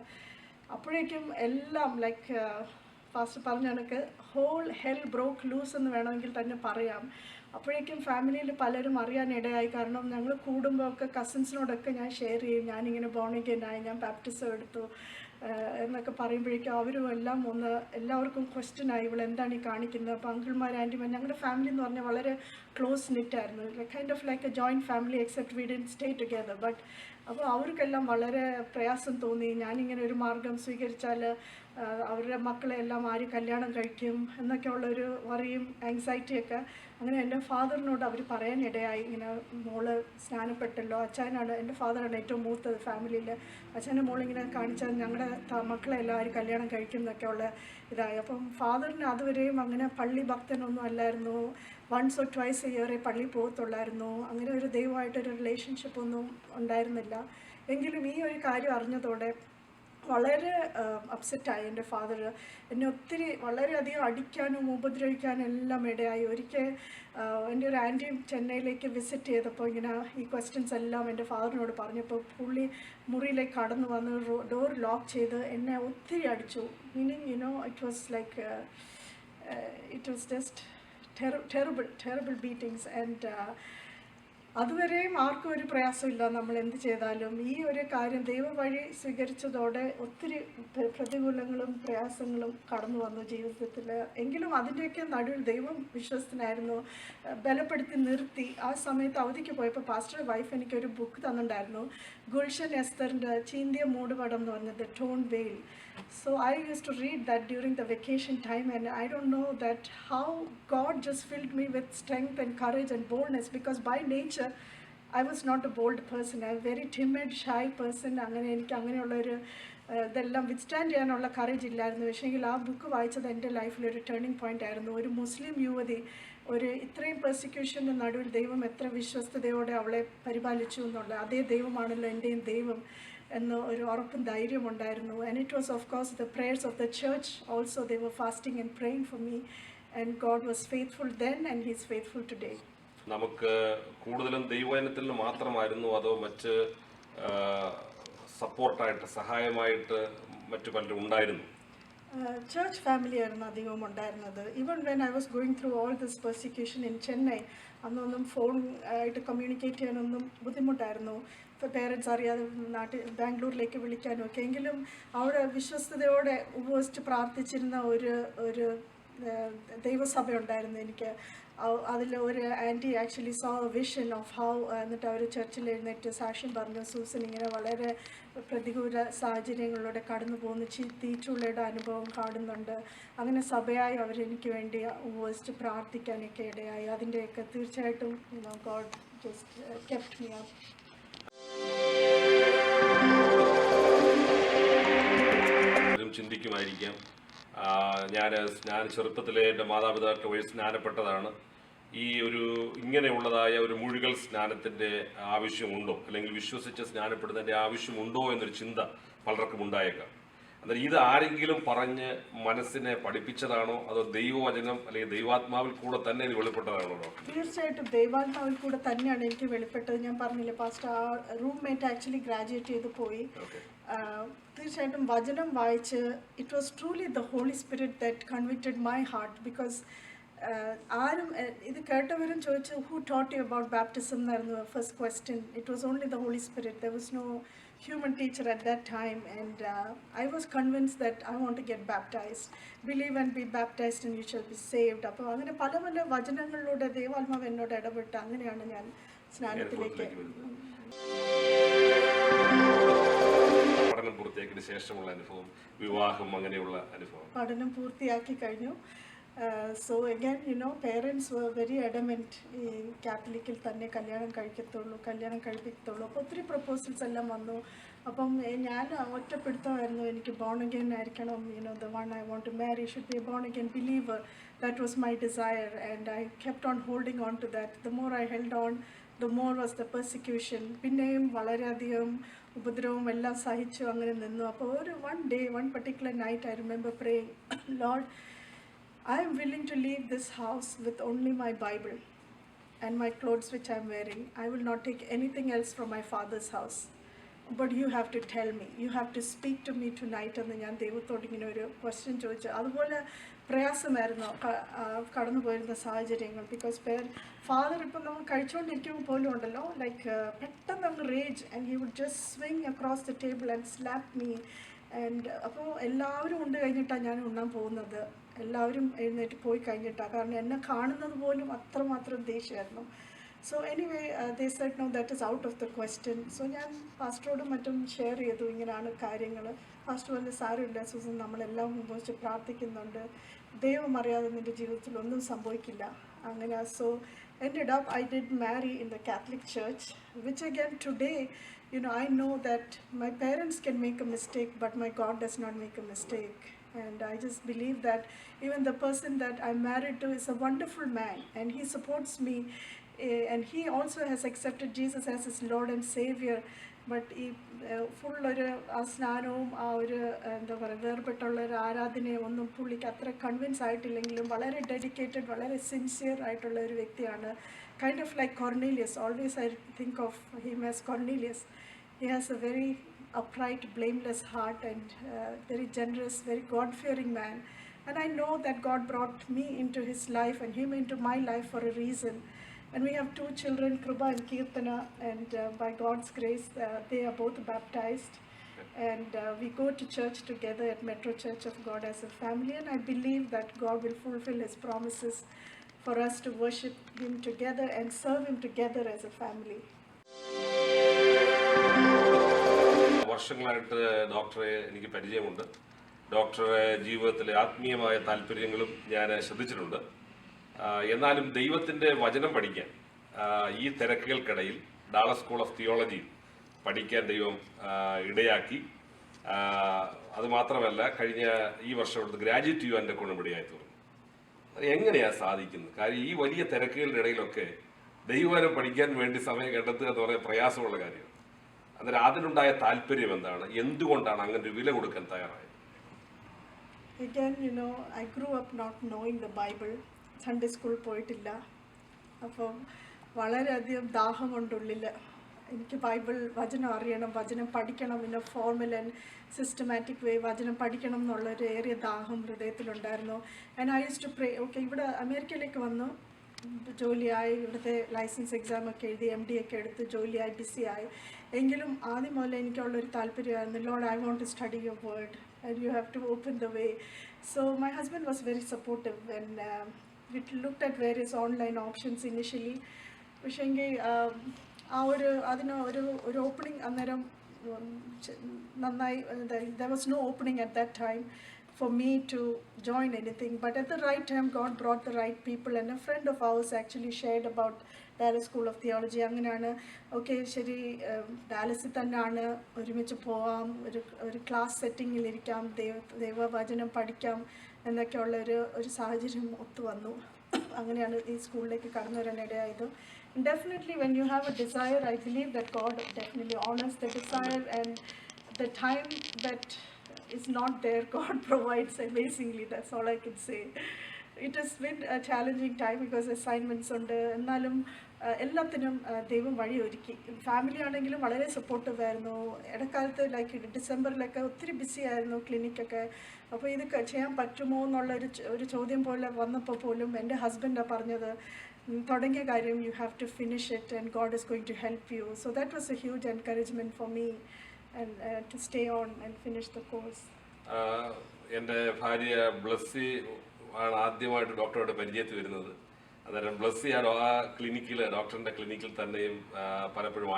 അപ്പോഴേക്കും എല്ലാം ലൈക്ക് ഫാസ്റ്റ് പറഞ്ഞ കണക്ക് ഹോൾ ഹെൽ ബ്രോക്ക് ലൂസ് എന്ന് വേണമെങ്കിൽ തന്നെ പറയാം. അപ്പോഴേക്കും ഫാമിലിയിൽ പലരും അറിയാനിടയായി. കാരണം ഞങ്ങൾ കൂടുമ്പോഴൊക്കെ കസിൻസിനോടൊക്കെ ഞാൻ ഷെയർ ചെയ്യും, ഞാനിങ്ങനെ ബോൺ അഗെയിൻ ആയി, ഞാൻ ബാപ്റ്റിസം എടുത്തു എന്നൊക്കെ പറയുമ്പോഴേക്കും അവരും എല്ലാം എല്ലാവർക്കും ക്വസ്റ്റ്യനായി, ഇവൾ എന്താണ് ഈ കാണിക്കുന്നത്. അപ്പോൾ അങ്കിൾമാർ, ആൻറ്റിമാർ, ഞങ്ങളുടെ ഫാമിലി എന്ന് പറഞ്ഞാൽ വളരെ ക്ലോസ് നിറ്റായിരുന്നു. Kind of like a joint family except we didn't stay together. But അപ്പോൾ അവർക്കെല്ലാം വളരെ പ്രയാസം തോന്നി. ഞാനിങ്ങനെ ഒരു മാർഗം സ്വീകരിച്ചാൽ അവരുടെ മക്കളെ എല്ലാം ആര് കല്യാണം കഴിക്കും എന്നൊക്കെയുള്ളൊരു വറിയും ആങ്സൈറ്റിയൊക്കെ. അങ്ങനെ എൻ്റെ ഫാദറിനോട് അവർ പറയാനിടയായി, ഇങ്ങനെ മോള് സ്നാനപ്പെട്ടല്ലോ, അച്ഛനാണ്, എൻ്റെ ഫാദറാണ് ഏറ്റവും മൂത്തത് ഫാമിലിയിൽ. അച്ഛൻ്റെ മോളിങ്ങനെ കാണിച്ചാൽ ഞങ്ങളുടെ മക്കളെ എല്ലാവരും കല്യാണം കഴിക്കും എന്നൊക്കെയുള്ള ഇതായി. അപ്പം ഫാദറിന് അതുവരെയും അങ്ങനെ പള്ളി ഭക്തനൊന്നും അല്ലായിരുന്നു. വൺസ് ഓർ ട്വൈസ് എ ഇയറേ പള്ളി പോകത്തുള്ളായിരുന്നു. അങ്ങനെ ഒരു ദൈവമായിട്ടൊരു റിലേഷൻഷിപ്പൊന്നും ഉണ്ടായിരുന്നില്ല. എങ്കിലും ഈ ഒരു കാര്യം അറിഞ്ഞതോടെ വളരെ അപ്സെറ്റായി എൻ്റെ ഫാദർ. എന്നെ ഒത്തിരി വളരെയധികം അടിക്കാനും ഉപദ്രവിക്കാനും എല്ലാം ഇടയായി. ഒരിക്കൽ എൻ്റെ ഒരു ആൻറ്റിയും ചെന്നൈയിലേക്ക് വിസിറ്റ് ചെയ്തപ്പോൾ ഇങ്ങനെ ഈ ക്വസ്റ്റ്യൻസ് എല്ലാം എൻ്റെ ഫാദറിനോട് പറഞ്ഞപ്പോൾ പുള്ളി മുറിയിലേക്ക് കടന്നു വന്ന് ഡോർ ലോക്ക് ചെയ്ത് എന്നെ ഒത്തിരി അടിച്ചു. Meaning it was like it was just terrible beatings. And അതുവരെയും ആർക്കും ഒരു പ്രയാസമില്ല നമ്മൾ എന്ത് ചെയ്താലും. ഈ ഒരു കാര്യം ദൈവം വഴി സ്വീകരിച്ചതോടെ ഒത്തിരി പ്രതികൂലങ്ങളും പ്രയാസങ്ങളും കടന്നു വന്നു ജീവിതത്തിൽ. എങ്കിലും അതിൻ്റെയൊക്കെ നടുവിൽ ദൈവം വിശ്വസ്തനായിരുന്നു, ബലപ്പെടുത്തി നിർത്തി. ആ സമയത്ത് അവധിക്ക് പോയപ്പോൾ പാസ്റ്ററുടെ വൈഫ് എനിക്കൊരു ബുക്ക് തന്നിട്ടുണ്ടായിരുന്നു, ഗുൽഷൻ എസ്തറിൻ്റെ ചീന്തിയ മൂടുപടം എന്ന് പറഞ്ഞത് ടോൺ വെയിൽ. So I used to read that during the vacation time, and I don't know that how God just filled me with strength and courage and boldness, because by nature I was not a bold person. I'm a very timid, shy person. അങ്ങനെ എനിക്ക് അങ്ങനെയുള്ളൊരു ഇതെല്ലാം withstand ചെയ്യാനുള്ള courage ഇല്ലായിരുന്നു. പക്ഷേങ്കിൽ ആ book വായിച്ചത് എൻ്റെ ലൈഫിലൊരു ടേണിംഗ് പോയിൻ്റ് ആയിരുന്നു. ഒരു മുസ്ലിം യുവതി ഒരു ഇത്രയും പെർസിക്യൂഷൻ്റെ നടുവിൽ ദൈവം എത്ര വിശ്വസ്തയോടെ അവളെ പരിപാലിച്ചു എന്നുള്ള അതേ ദൈവമാണല്ലോ എൻ്റെയും ദൈവം എന്ന ഒരു ഉറപ്പും ധൈര്യം ഉണ്ടായിരുന്നു. And it was of course the prayers of the church also. They were fasting and praying for me, and God was faithful then and he is faithful today. നമുക്ക് കൂടുതലും ദൈവവചനത്തിൽ മാത്രമായിരുന്നു അതോ മറ്റ് സപ്പോർട്ടായിട്ട് സഹായമായിട്ട് മറ്റു പലരും ഉണ്ടായിരുന്നു? ചർച്ച് ഫാമിലി ആയിരുന്നു അധികവും ഉണ്ടായിരുന്നത്. Even when I was going through all this persecution in Chennai, അന്നൊന്നും ഫോൺ ആയിട്ട് കമ്മ്യൂണിക്കേറ്റ് ചെയ്യാനൊന്നും ബുദ്ധിമുട്ടായിരുന്നു. ഇപ്പോൾ പേരൻസ് അറിയാതെ നാട്ടിൽ ബാംഗ്ലൂരിലേക്ക് വിളിക്കാനും ഒക്കെ. എങ്കിലും അവിടെ വിശ്വസ്തയോടെ ഉപവസിച്ച് പ്രാർത്ഥിച്ചിരുന്ന ഒരു ദൈവസഭ ഉണ്ടായിരുന്നു എനിക്ക്. അതിൽ ഒരു aunty actually saw vision of how, എന്നിട്ട് അവർ ചർച്ചിൽ എഴുന്നേറ്റ് സാക്ഷ്യം പറഞ്ഞു, സൂസൻ ഇങ്ങനെ വളരെ പ്രതികൂല സാഹചര്യങ്ങളിലൂടെ കടന്നു പോകുന്ന തീച്ചുള്ളയുടെ അനുഭവം കാണുന്നുണ്ട്. അങ്ങനെ സഭയായി അവരെനിക്ക് വേണ്ടി ഉപവസിച്ച് പ്രാർത്ഥിക്കാനൊക്കെ ഇടയായി. അതിൻ്റെയൊക്കെ തീർച്ചയായിട്ടും God just kept me up. ചിന്തിക്കുമായിരിക്കാം, ഞാൻ ചെറുപ്പത്തിലെ എൻ്റെ മാതാപിതാക്കൾ വഴി സ്നാനപ്പെട്ടതാണ്. ഈ ഇങ്ങനെയുള്ളതായ ഒരു മുഴുകൽ സ്നാനത്തിൻ്റെ ആവശ്യമുണ്ടോ, അല്ലെങ്കിൽ വിശ്വസിച്ച് സ്നാനപ്പെടുന്നതിൻ്റെ ആവശ്യമുണ്ടോ എന്നൊരു ചിന്ത പലർക്കും ഉണ്ടായേക്കാം. എന്നാൽ ഇത് ആരെങ്കിലും പറഞ്ഞ് മനസ്സിനെ പഠിപ്പിച്ചതാണോ, അതോ ദൈവവചനം അല്ലെങ്കിൽ ദൈവാത്മാവിൽ കൂടെ തന്നെ ഇത് വെളിപ്പെട്ടതാണോ? തീർച്ചയായിട്ടും ദൈവാത്മാവിൽ കൂടെ തന്നെയാണ് എനിക്ക് വെളിപ്പെട്ടത്. ഞാൻ പറഞ്ഞില്ലേ പാസ്റ്റർ, ആ റൂംമേറ്റ് ആക്ച്വലി ഗ്രാജുവേറ്റ് ചെയ്ത് പോയി. തീർച്ചയായിട്ടും വചനം വായിച്ച് it was truly the Holy Spirit that convicted my heart. Because ആരും ഇത് കേട്ടവരും ചോദിച്ചു, who taught you about baptism എന്നായിരുന്നു first question. It was only the Holy Spirit. There was no human teacher at that time, and I was convinced that I want to get baptized. Believe and be baptized and you shall be saved. അപ്പോൾ അങ്ങനെ പല പല വചനങ്ങളിലൂടെ ദൈവാത്മാവ് എന്നോട് ഇടപെട്ട് അങ്ങനെയാണ് ഞാൻ സ്നാനത്തിലേക്ക്. പഠനം പൂർത്തിയാക്കിയ ശേഷമുള്ള അനുഭവം, വിവാഹം, അങ്ങനെയുള്ള അനുഭവം? പഠനം പൂർത്തിയാക്കി കഴിഞ്ഞു. So again, parents were very adamant ഈ കാത്തലിക്കിൽ തന്നെ കല്യാണം കഴിപ്പിക്കത്തുള്ളൂ. അപ്പോൾ ഒത്തിരി പ്രപ്പോസൽസ് എല്ലാം വന്നു. അപ്പം ഞാൻ ഒറ്റപ്പെടുത്തമായിരുന്നു, എനിക്ക് ബോൺ അഗെയിൻ ആയിരിക്കണം. the one I want to marry should be a born again believer. That was my desire, and I kept on holding on to that. The more I held on, the more was the persecution. പിന്നെയും വളരെയധികം ഉപദ്രവം എല്ലാം സഹിച്ചു അങ്ങനെ നിന്നു. അപ്പോൾ one particular night I remember praying, Lord, I am willing to leave this house with only my Bible and my clothes which I am wearing. I will not take anything else from my father's house. But you have to tell me. You have to speak to me tonight. എന്ന് ഞാൻ ദൈവത്തോട് ഇങ്ങനെ ഒരു question ചോദിച്ചു. അതുപോലെ പ്രയാസമായിരുന്നു കടന്നു പോയിരുന്ന സാഹചര്യങ്ങൾ. ബിക്കോസ് ഫാദർ ഇപ്പം നമ്മൾ കഴിച്ചുകൊണ്ടിരിക്കുമ്പോൾ പോലും ഉണ്ടല്ലോ, ലൈക്ക് പെട്ടെന്ന് അങ്ങ് rage, and he would just swing across the table and slap me. And അപ്പോൾ എല്ലാവരും ഉണ്ട് കഴിഞ്ഞിട്ടാണ് ഞാൻ ഉണ്ണാൻ പോകുന്നത്. എല്ലാവരും എഴുന്നേറ്റ് പോയി കഴിഞ്ഞിട്ടാണ്. കാരണം എന്നെ കാണുന്നത് പോലും അത്രമാത്രം ദേഷ്യമായിരുന്നു. So anyway they said no, that is out of the question. So ഞാൻ പാസ്റ്ററോടും മറ്റും ഷെയർ ചെയ്തു, ഇങ്ങനെയാണ് കാര്യങ്ങൾ. പാസ്റ്റർ പറഞ്ഞ സാരമില്ല സൂസൻ, നമ്മളെല്ലാം ഉപയോഗിച്ച് പ്രാർത്ഥിക്കുന്നുണ്ട്, ദൈവം അറിയാതെ നിൻ്റെ ജീവിതത്തിൽ ഒന്നും സംഭവിക്കില്ല. അങ്ങനെ so ended up I did marry in the Catholic Church, which again today, I know that my parents can make a mistake, but my God does not make a mistake. And I just believe that even the person that I'm married to is a wonderful man, and he supports me, and he also has accepted Jesus as his Lord and Savior. But ഈ full ഒരു ആ സ്നാനവും ആ ഒരു എന്താ പറയുക വേർപെട്ടുള്ള ഒരു ആരാധനയും ഒന്നും പുള്ളിക്ക് അത്ര കൺവിൻസ് ആയിട്ടില്ലെങ്കിലും വളരെ ഡെഡിക്കേറ്റഡ്, വളരെ സിൻസിയർ ആയിട്ടുള്ള ഒരു വ്യക്തിയാണ്. Kind of like Cornelius. Always I think of him as Cornelius. He has a very upright, blameless heart, and very generous, very God-fearing man. And I know that God brought me into his life and him into my life for a reason. And we have 2 children, Kruba and Kirtana, and by God's grace, they are both baptized. And we go to church together at Metro Church of God as a family, and I believe that God will fulfill his promises for us to worship him together and serve him together as a family. വർഷങ്ങളായിട്ട് ഡോക്ടറെ എനിക്ക് പരിചയമുണ്ട്. ഡോക്ടറുടെ ജീവിതത്തിലെ ആത്മീയമായ താല്പര്യങ്ങളും ഞാൻ ശ്രദ്ധിച്ചിട്ടുണ്ട്. എന്നാലും ദൈവത്തിൻ്റെ വചനം പഠിക്കാൻ ഈ തിരക്കുകൾക്കിടയിൽ ഡാളസ് സ്കൂൾ ഓഫ് തിയോളജി പഠിക്കാൻ ദൈവം ഇടയാക്കി. അതുമാത്രമല്ല, കഴിഞ്ഞ ഈ വർഷം എടുത്ത് ഗ്രാജുവേറ്റ് ചെയ്യുവാൻ എൻ്റെ കൊണ്ടുപടിയായി തീർന്നു. എങ്ങനെയാണ് സാധിക്കുന്നത്? കാര്യം ഈ വലിയ തിരക്കുകളുടെ ഇടയിലൊക്കെ ദൈവവചനം പഠിക്കാൻ വേണ്ടി സമയം കണ്ടെത്തുക എന്ന് പറയുന്നത് പ്രയാസമുള്ള കാര്യമാണ്. അന്നേരം അതിനുണ്ടായ താല്പര്യം എന്താണ്? എന്തുകൊണ്ടാണ് അങ്ങനെ ഒരു വില കൊടുക്കാൻ തയ്യാറായത്? Again, I grew up not knowing the Bible. Sunday school പോയിട്ടില്ല. അപ്പം വളരെയധികം ദാഹമുണ്ടുള്ളിൽ. എനിക്ക് ബൈബിൾ വചനം അറിയണം, വചനം പഠിക്കണം, ഫോർമൽ ആൻഡ് സിസ്റ്റമാറ്റിക് വേ വചനം പഠിക്കണം എന്നുള്ളൊരു ഏറിയ ദാഹം ഹൃദയത്തിലുണ്ടായിരുന്നു. And I use to pray. Okay, ഇവിടെ അമേരിക്കയിലേക്ക് വന്നു, ജോലിയായി, ഇവിടുത്തെ ലൈസൻസ് എക്സാമൊക്കെ എഴുതി, MD ഒക്കെ എടുത്ത് ജോലിയായി ബിസിയായി. എങ്കിലും ആദ്യം മുതൽ എനിക്കുള്ളൊരു താല്പര്യമായിരുന്നു, Lord, I want to study your word and you have to open the way. So my husband was very supportive and we looked at various online options initially. പക്ഷേങ്കിൽ അതിന് ഒരു ഓപ്പണിംഗ് അന്നേരം നന്നായി, there was no opening at that time for me to join anything. But at the right time, God brought the right people, and a friend of ours actually shared about Dallas School of Theology. അങ്ങനെയാണ്, okay ശരി, ഡാലസിൽ തന്നെയാണ്, ഒരുമിച്ച് പോവാം, ഒരു class സെറ്റിങ്ങിലിരിക്കാം, ദൈവവചനം പഠിക്കാം എന്നൊക്കെയുള്ള ഒരു സാഹചര്യം ഒത്തു വന്നു. അങ്ങനെയാണ് ഈ സ്കൂളിലേക്ക് കടന്നു വരാനിടയായത്. Definitely, when you have a desire, I believe that God definitely honors the desire, and the time that is not there, God provides amazingly. That's all I can say. It has been a challenging time because assignments ഉണ്ട്. എന്നാലും എല്ലാത്തിനും ദൈവം വഴി ഒരുക്കി. Family ആണെങ്കിലും വളരെ supportive ആയിരുന്നു. ഇടക്കാലത്ത് ഡിസംബറിലൊക്കെ ഒത്തിരി ബിസി ആയിരുന്നു ക്ലിനിക്കൊക്കെ. അപ്പോൾ ഇത് ചെയ്യാൻ പറ്റുമോ എന്നുള്ള ഒരു ചോദ്യം പോലെ വന്നപ്പോൾ പോലും എൻ്റെ ഹസ്ബൻഡാണ് പറഞ്ഞത്, തുടങ്ങിയ കാര്യം you have to finish it and God is going to help you. So that was a huge encouragement for me and to stay on and finish the course. എൻ്റെ ഭാര്യ ബ്ലസ്സി ആണ് ആദ്യമായിട്ട് ഡോക്ടറുടെ പരിചയത്തിൽ വരുന്നത്. അന്നേരം ബ്ലസ്സി ആ ക്ലിനിക്കിൽ, ഡോക്ടറിൻ്റെ ക്ലിനിക്കിൽ തന്നെയും പലപ്പോഴും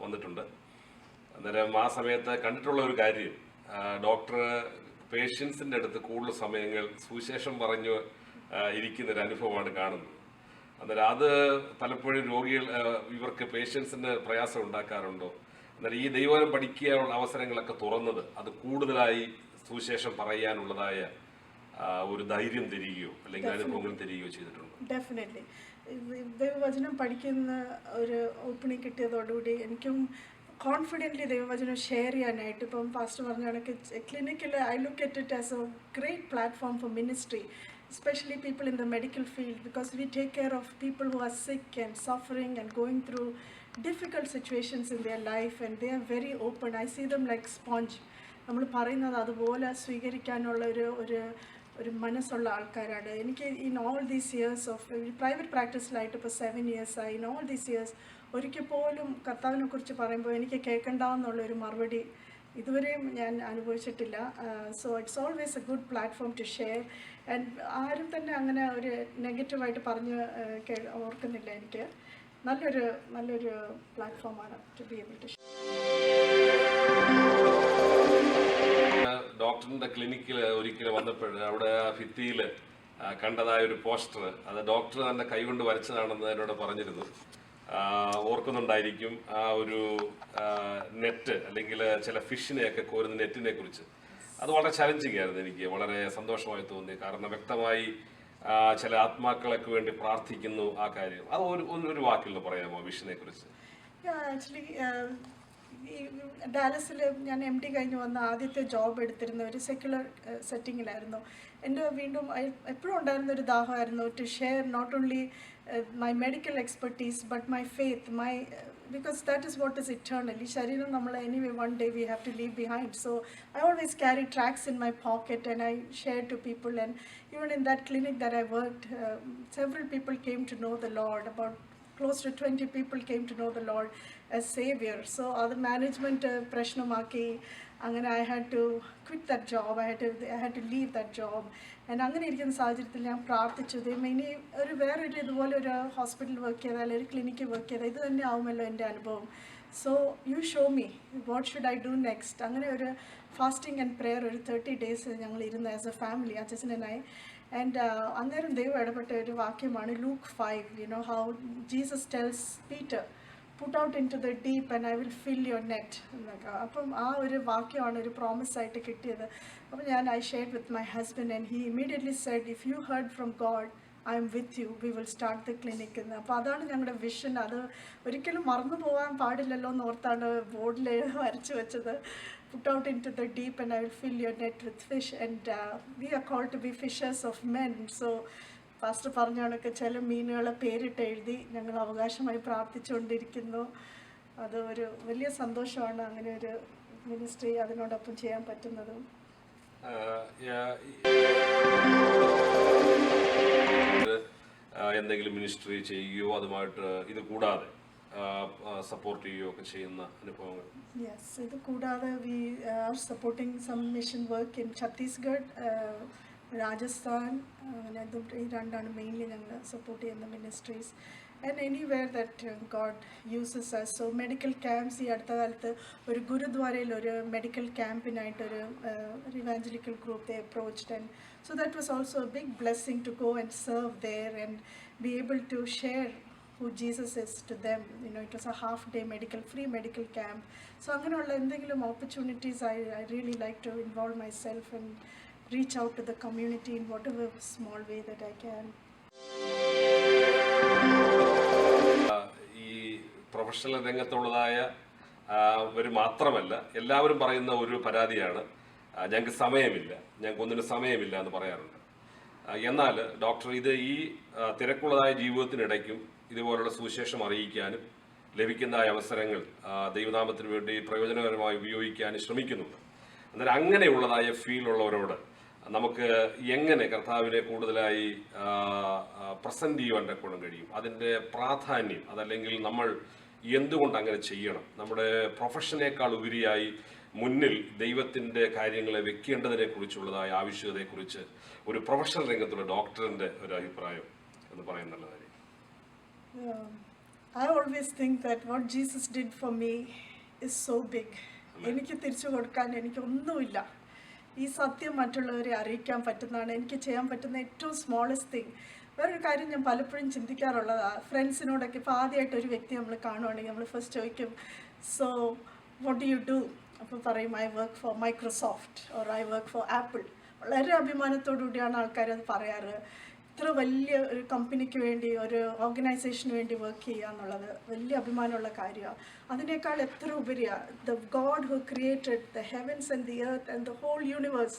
വന്നിട്ടുണ്ട്. അന്നേരം ആ സമയത്ത് കണ്ടിട്ടുള്ള ഒരു കാര്യം, ഡോക്ടർ പേഷ്യൻസിൻ്റെ അടുത്ത് കൂടുതൽ സമയങ്ങൾ സുവിശേഷം പറഞ്ഞു ഇരിക്കുന്നൊരു അനുഭവമാണ് കാണുന്നത്. അന്നേരം അത് പലപ്പോഴും ഇവർക്ക് പേഷ്യൻസിന് പ്രയാസം ഉണ്ടാക്കാറുണ്ടോ? അന്നേരം ഈ ദൈവവചനം പഠിക്കാനുള്ള അവസരങ്ങളൊക്കെ തുറന്നത് അത് കൂടുതലായി സുവിശേഷം പറയാനുള്ളതായ ഒരു ധൈര്യം തരികയോ അല്ലെങ്കിൽ അനുഭവങ്ങൾ തരികയോ ചെയ്തിട്ടുണ്ടോ? ഡെഫിനറ്റ്ലി. ദൈവവചനം പഠിക്കുന്ന ഒരു ഓപ്പണിംഗ് കിട്ടിയതോടുകൂടി എനിക്കും കോൺഫിഡൻ്റ്ലി ദൈവവചനം ഷെയർ ചെയ്യാനായിട്ട്, ഇപ്പം പാസ്റ്റർ പറഞ്ഞ കണക്ക് ക്ലിനിക്കിൽ I look at it as A great platform for ministry, especially people in the medical field, because we take care of people who are sick and suffering and going through difficult situations in their life, and they are very open. I see them like sponge. നമ്മൾ പറയുന്നത് അതുപോലെ സ്വീകരിക്കാനുള്ള ഒരു മനസ്സുള്ള ആൾക്കാരാണ്. എനിക്ക് in all these years of private പ്രാക്ടീസിലായിട്ട് ഇപ്പോൾ 7 years ആയി. ഇൻ ഓൾ ദീസ് ഇയേഴ്സ് ഒരിക്കൽ പോലും കർത്താവിനെ കുറിച്ച് പറയുമ്പോൾ എനിക്ക് കേൾക്കണ്ടെന്നുള്ളൊരു മറുപടി ഇതുവരെയും ഞാൻ അനുഭവിച്ചിട്ടില്ല. So it's always a good platform to share. And ആരും തന്നെ അങ്ങനെ ഒരു നെഗറ്റീവായിട്ട് പറഞ്ഞ് ഓർക്കുന്നില്ല. എനിക്ക് നല്ലൊരു പ്ലാറ്റ്ഫോമാണ് to be able to share. ഡോക്ടറിൻ്റെ ക്ലിനിക്കിൽ ഒരിക്കൽ വന്നപ്പോൾ അവിടെ ആ ഭിത്തിയിൽ കണ്ടതായ ഒരു പോസ്റ്റർ, അത് ഡോക്ടർ തന്നെ കൈകൊണ്ട് വരച്ചതാണെന്ന് എന്നോട് പറഞ്ഞിരുന്നു. ഓർക്കുന്നുണ്ടായിരിക്കും ആ ഒരു നെറ്റ് അല്ലെങ്കിൽ ചില ഫിഷിനെയൊക്കെ കോരുന്ന നെറ്റിനെ കുറിച്ച്. അത് വളരെ ചലഞ്ചിങ് ആയിരുന്നു. എനിക്ക് വളരെ സന്തോഷമായി തോന്നി. കാരണം വ്യക്തമായി ചില ആത്മാക്കളൊക്കെ വേണ്ടി പ്രാർത്ഥിക്കുന്നു ആ കാര്യം. അത് ഒരു വാക്കിൽ പറയാമോ വിഷനെ കുറിച്ച്? ആക്ച്വലി ഈ ഡാലസിൽ ഞാൻ MD കഴിഞ്ഞ് വന്ന ആദ്യത്തെ ജോബ് എടുത്തിരുന്ന ഒരു സെക്യുലർ സെറ്റിങ്ങിലായിരുന്നു. എൻ്റെ വീണ്ടും എപ്പോഴും ഉണ്ടായിരുന്ന ഒരു ദാഹമായിരുന്നു to share not only my medical expertise but my faith, because that is what is eternal. ഈ ശരീരം നമ്മൾ anyway one day we have to leave behind. So I always carry tracts in my pocket and I share to people, and even in that clinic that I worked, several people came to know the Lord. About close to 20 people came to know the Lord as Savior. So other management പ്രശ്നമാക്കി അങ്ങനെ I had to quit that job. I had to leave that job. And അങ്ങനെ ഇരിക്കുന്ന സാഹചര്യത്തിൽ ഞാൻ പ്രാർത്ഥിച്ചത്, ഇനി വേറൊരു ഇതുപോലെ ഒരു ഹോസ്പിറ്റലിൽ വർക്ക് ചെയ്താൽ, ഒരു ക്ലിനിക്കിൽ വർക്ക് ചെയ്താൽ ഇത് തന്നെ ആവുമല്ലോ എൻ്റെ അനുഭവം. So you show me what should I do next. അങ്ങനെ ഒരു ഫാസ്റ്റിംഗ് ആൻഡ് പ്രെയർ ഒരു 30 days ഞങ്ങൾ ഇരുന്ന് ആസ് എ ഫാമിലി, അച്ഛനായി. ആൻഡ് അന്നേരം ദൈവം ഇടപെട്ട ഒരു വാക്യമാണ് Luke 5, you know how Jesus tells Peter, put out into the deep and I will fill your net എന്നൊക്കെ. അപ്പം ആ ഒരു വാക്യമാണ് ഒരു പ്രോമിസ് ആയിട്ട് കിട്ടിയത്. അപ്പം I shared with my husband and he immediately said, if you heard from God, I am with you, we will start the clinic എന്ന്. അപ്പോൾ അതാണ് ഞങ്ങളുടെ വിഷൻ. അത് ഒരിക്കലും മറന്നു പോകാൻ പാടില്ലല്ലോ എന്ന് ഓർത്താണ് ബോർഡിൽ വരച്ചു വെച്ചത്. Put out into the deep and I will fill your net with fish. And we are called to be fishers of men. So pastor പറഞ്ഞ കണക്ക് ചില മീനുകളെ പേരിട്ട് എഴുതി ഞങ്ങൾ അവകാശമായി പ്രാർത്ഥിച്ചുകൊണ്ടിരിക്കുന്നു. അത് ഒരു വലിയ സന്തോഷമാണ് അങ്ങനെ ഒരു മിനിസ്ട്രി അതിനോടൊപ്പം ചെയ്യാൻ പറ്റുന്നതും. എന്തെങ്കിലും മിനിസ്ട്രി ചെയ്യുകയോ അതുമായിട്ട് ഇത് കൂടാതെ സപ്പോർട്ട് ചെയ്യുകയോ ഒക്കെ ചെയ്യുന്ന അനുഭവങ്ങൾ? യെസ്, ഇത് കൂടാതെ we are supporting some mission work in Chhattisgarh, Rajasthan. അങ്ങനെ ഈ രണ്ടാണ് മെയിൻലി ഞങ്ങൾ സപ്പോർട്ട് ചെയ്യുന്ന ministries. And anywhere that God uses us. So medical camps, ഈ അടുത്ത കാലത്ത് ഒരു ഗുരുദ്വാരയിൽ ഒരു മെഡിക്കൽ ക്യാമ്പിനായിട്ടൊരു evangelical group they approached. And so that was also a big blessing to go and serve there and be able to share who Jesus is to them. You know, it was a half-day free medical camp. So അങ്ങനെയുള്ള എന്തെങ്കിലും opportunities, I really like to involve myself and reach out to the community in whatever small way that I can. ഈ professional രംഗത്തുള്ളതായ ഒരു മാത്രമല്ല, എല്ലാവരും പറയുന്ന ഒരു പരാതിയാണ്, ഞങ്ങൾക്ക് സമയമില്ല, ഞങ്ങൾക്ക് ഒന്നിനും സമയമില്ല എന്ന് പറയാറുണ്ട്. എന്നാൽ ഡോക്ടർ, ഇത് ഈ തിരക്കുള്ളതായ ജീവിതത്തിനിടയ്ക്കും ഇതുപോലുള്ള സുവിശേഷം അറിയിക്കാനും ലഭിക്കുന്നതായ അവസരങ്ങൾ ദൈവനാമത്തിന് വേണ്ടി പ്രയോജനകരമായി ഉപയോഗിക്കാനും ശ്രമിക്കുന്നുണ്ട്. അന്നേരം അങ്ങനെയുള്ളതായ ഫീലുള്ളവരോട് നമുക്ക് എങ്ങനെ കർത്താവിനെ കൂടുതലായി പ്രസന്റ് ചെയ്യുവാൻ കൊണ്ടും കഴിയും? അതിൻ്റെ പ്രാധാന്യം, അതല്ലെങ്കിൽ നമ്മൾ എന്തുകൊണ്ട് അങ്ങനെ ചെയ്യണം? നമ്മുടെ പ്രൊഫഷനേക്കാൾ ഉപരിയായി മുന്നിൽ ദൈവത്തിൻ്റെ കാര്യങ്ങളെ വെക്കേണ്ടതിനെ കുറിച്ചുള്ളതായ ആവശ്യകതയെക്കുറിച്ച് ഒരു പ്രൊഫഷണൽ രംഗത്തുള്ള ഡോക്ടറിന്റെ ഒരു അഭിപ്രായം എന്ന് പറയുന്നത് നല്ലതായിരിക്കും. I always think that what Jesus did for me is so big. എനിക്ക് തിരിച്ചു കൊടുക്കാൻ എനിക്കൊന്നുമില്ല. ഈ സത്യം മറ്റുള്ളവരെ അറിയിക്കാൻ പറ്റുന്നതാണ് എനിക്ക് ചെയ്യാൻ പറ്റുന്ന ഏറ്റവും സ്മോളസ്റ്റ് തിങ്. വേറൊരു കാര്യം ഞാൻ പലപ്പോഴും ചിന്തിക്കാറുള്ളതാണ്, ഫ്രണ്ട്സിനോടൊക്കെ ഇപ്പോൾ ആദ്യമായിട്ട് ഒരു വ്യക്തി നമ്മൾ കാണുവാണെങ്കിൽ നമ്മൾ ഫസ്റ്റ് ചോദിക്കും, so what do you do? അപ്പോൾ പറയും, I work for Microsoft or I work for apple. വളരെ അഭിമാനത്തോടു കൂടിയാണ് ആൾക്കാരത് പറയാറ്. ഇത്ര വലിയ ഒരു കമ്പനിക്ക് വേണ്ടി, ഒരു ഓർഗനൈസേഷന് വേണ്ടി വർക്ക് ചെയ്യുക എന്നുള്ളത് വലിയ അഭിമാനമുള്ള കാര്യമാണ്. അതിനേക്കാൾ എത്ര ഉപരിയാണ് the God who created the heavens and the earth and the whole universe,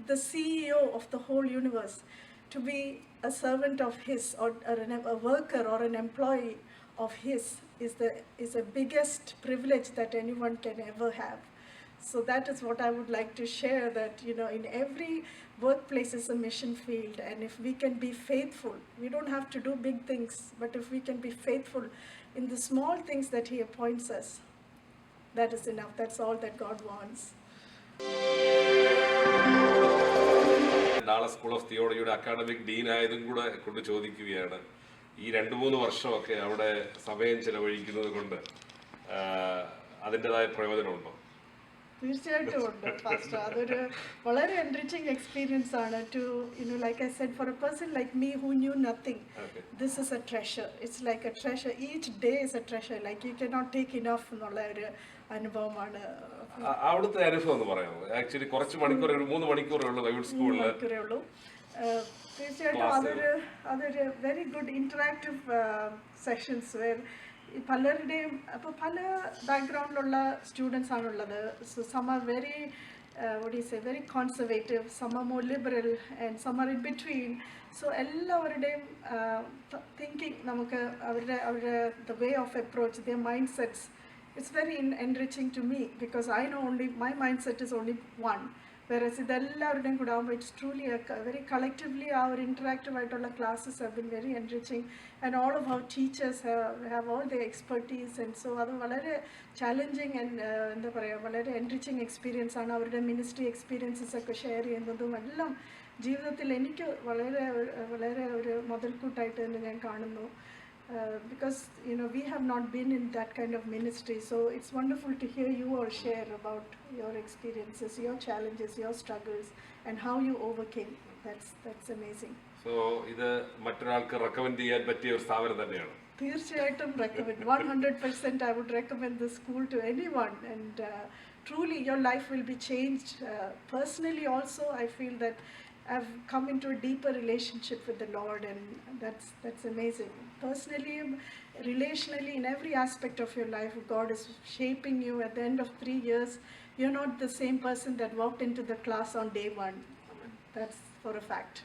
the CEO of the whole universe, to be a servant of his or a worker or an employee of his is the biggest privilege that anyone can ever have. So that is what I would like to share, that you know, in every workplace is a mission field, and if we can be faithful, we don't have to do big things, but if we can be faithful in the small things that he appoints us, that is enough. That's all that God wants. Dallas school of തിയോളജിയുടെ academic dean ആയതും കൂടെ കൊണ്ട് ചോദിക്കുകയാണ്, ഈ 2-3 വർഷമൊക്കെ അവിടെ സമയം ചെലവഴിക്കുന്നത് കൊണ്ട് അതിൻ്റെതായ പ്രയോജനമുണ്ടോ? തീർച്ചയായിട്ടും ഉണ്ട് ഫാസ്റ്റർ. അതൊരു വളരെ എൻറിച്ചിങ് എക്സ്പീരിയൻസ് ആണ്. To like I said, for a person like me who knew nothing, this is a treasure. It's like a treasure. Each day is a treasure. Like you can not take enough എന്നുള്ള ഒരു അനുഭവമാണ്. അവിടുത്തെ അനുഭവം എന്ന് പറയാമോ? Actually കുറച്ച് മണിക്കൂർ, 3 മണിക്കൂറേ ഉള്ളൂ ബൈബിൾ സ്കൂളിൽ. തീർച്ചയായിട്ടും അതൊരു very good interactive sessions where പലരുടെയും അപ്പോൾ പല ബാക്ക്ഗ്രൗണ്ടിലുള്ള സ്റ്റുഡൻസ് ആണുള്ളത്. So some are very very conservative, some are more liberal and some are in between. So എല്ലാവരുടെയും തിങ്കിങ് നമുക്ക് അവരുടെ the way of approach, their mind sets, it's very enriching to me because I know only my mindset is only one, whereas idellavrudeയും kuda avumbo it's truly a very collectively our interactive aayittulla classes have been very enriching, and all of our teachers have all their expertise, and so adu valare challenging and endha paraya valare enriching experience aanu. Avarude ministry experiences ഒക്കെ share ചെയ്യുന്നതും എല്ലാം ജീവിതത്തിൽ എനിക്ക് വളരെ വളരെ ഒരു മുതൽക്കൂട്ടായിട്ട് തന്നെ ഞാൻ കാണുന്നു. because we have not been in that kind of ministry, so it's wonderful to hear you all share about your experiences, your challenges, your struggles, and how you overcame. That's amazing. So ഇത് മറ്റൊരാൾക്ക് recommend ചെയ്യാൻ പറ്റിയ ഒരു സ്ഥാപനം തന്നെയാണ്. തീർച്ചയായിട്ടും recommend 100%. I would recommend the school to anyone, and truly your life will be changed. Personally also, I feel that I've come into a deeper relationship with the Lord, and that's amazing. Personally, relationally, in every aspect of your life, God is shaping you. At the end of 3 years, you're not the same person that walked into the class on day one. That's for a fact.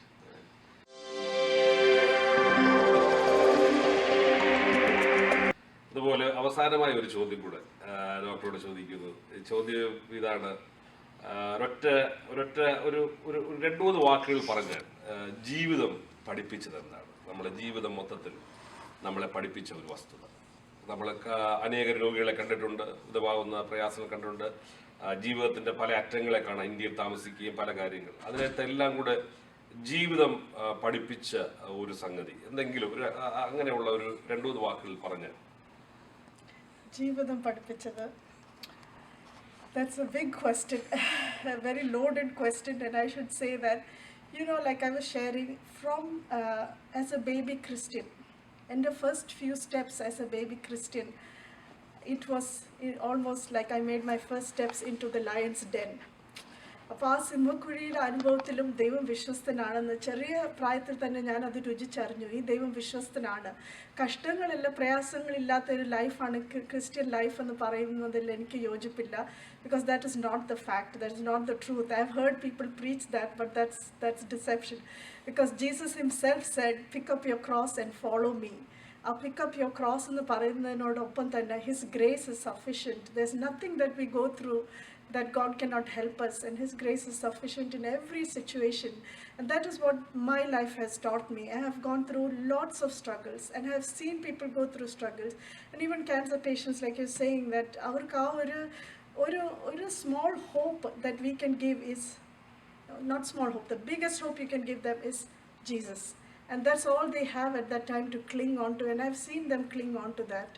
അതുപോലെ അവസാനമായ ഒരു ചോദ്യം കൂടെ ഡോക്ടറോട് ചോദിക്കുന്നു. ചോദ്യം ഇതാണ്, ഒരൊറ്റ ഒരു 2-3 വാക്കുകൾ പറഞ്ഞാൽ ജീവിതം പഠിപ്പിച്ചത് എന്താണ്? നമ്മുടെ ജീവിതം മൊത്തത്തിൽ നമ്മളെ പഠിപ്പിച്ച ഒരു വസ്തുത. നമ്മൾ അനേക രോഗികളെ കണ്ടിട്ടുണ്ട്, ഇതുവാകുന്ന പ്രയാസങ്ങൾ കണ്ടിട്ടുണ്ട്, ജീവിതത്തിന്റെ പല അറ്റങ്ങളെ കാണാം, ഇന്ത്യയിൽ താമസിക്കുകയും പല കാര്യങ്ങൾ, അതിനകത്തെല്ലാം കൂടെ ജീവിതം പഠിപ്പിച്ച ഒരു സംഗതി എന്തെങ്കിലും അങ്ങനെയുള്ള ഒരു 2-3 വാക്കുകൾ പറഞ്ഞാൽ. ജീവിതം പഠിപ്പിച്ചത്, that's a big question, a very loaded question, and I should say that, like I was sharing from as a baby Christian, in the first few steps as a baby Christian, it was almost like I made my first steps into the lion's den. അപ്പോൾ ആ സിംഹക്കുഴിയുടെ അനുഭവത്തിലും ദൈവം വിശ്വസ്തനാണെന്ന് ചെറിയ പ്രായത്തിൽ തന്നെ ഞാൻ അത് രുചിച്ചറിഞ്ഞു. ഈ ദൈവം വിശ്വസ്തനാണ്. കഷ്ടങ്ങളില്ല, പ്രയാസങ്ങളില്ലാത്ത ഒരു ലൈഫാണ് ക്രിസ്ത്യൻ ലൈഫ് എന്ന് പറയുന്നതിൽ എനിക്ക് യോജിപ്പില്ല. Because that is not the fact, that is not the truth. I have heard people preach that, but that's deception. Because Jesus himself said, pick up your cross and follow me. ആ pick up your cross എന്ന് പറയുന്നതിനോടൊപ്പം തന്നെ his grace is sufficient. There is nothing that we go through that God cannot help us, and His grace is sufficient in every situation. And that is what my life has taught me. I have gone through lots of struggles, and I have seen people go through struggles, and even cancer patients, like you're saying, that avarku oru small hope that we can give is not small hope, the biggest hope you can give them is Jesus, and that's all they have at that time to cling on to, and I've seen them cling on to that.